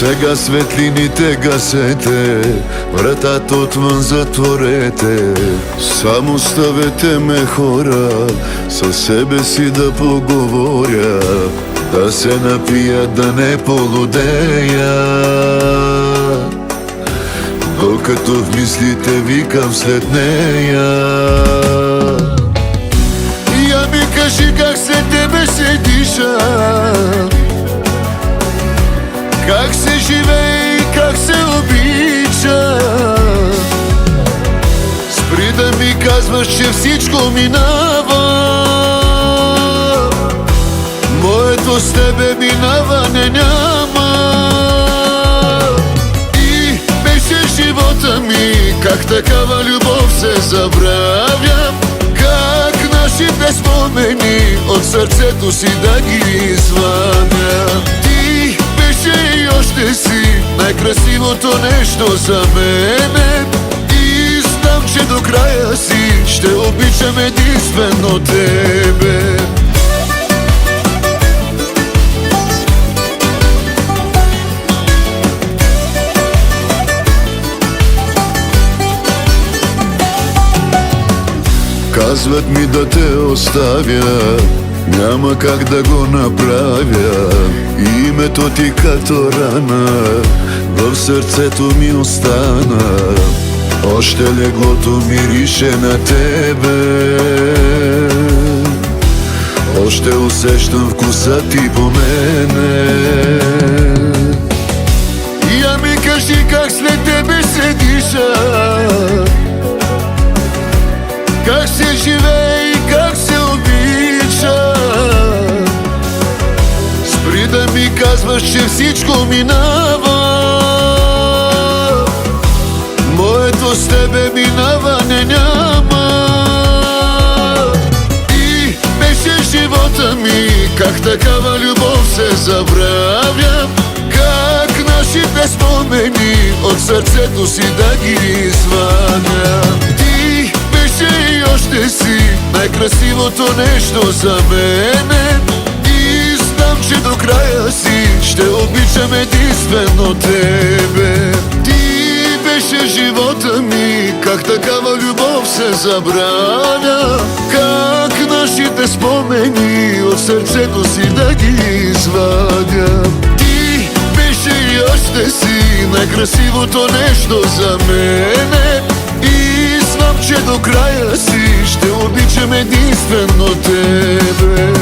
Сега светлините гасете, вратата отвън затворете. Само ставете ме хора, със себе си да поговоря, да се напия, да не полудея. Докато в мислите викам след нея. Я ми кажи как след тебе се диша, как се живее и как се обича. Спри да ми казваш, че всичко минава. Моето с тебе минаване няма. И беше живота ми, как такава любов се забравя, как нашите спомени от сърцето си да ги извадя. Ти беше и още си най-красивото нещо за мене. И знам, че до края си ще обичам единствено тебе. Казват ми да те оставя, няма как да го направя. Името ти като рана в сърцето ми остана. Още леглото мирише на тебе, още усещам вкуса ти по мене. Я ми кажи как след тебе се диша, как се живее и как се обича. Спри да ми казваш, че всичко минава. Моето с тебе минаване няма. И беше живота ми, как такава любов се забравя, как нашите спомени от сърцето си да ги извадя. Ти беше и още си най-красивото нещо за мене. И знам, че до края си ще обичам единствено тебе. Ти беше живота ми, как такава любов се забравя, как нашите спомени от сърцето си да ги извадя. Ти беше и още си най-красивото нещо за мене. И знам, че до края си ще обичам единствено тебе.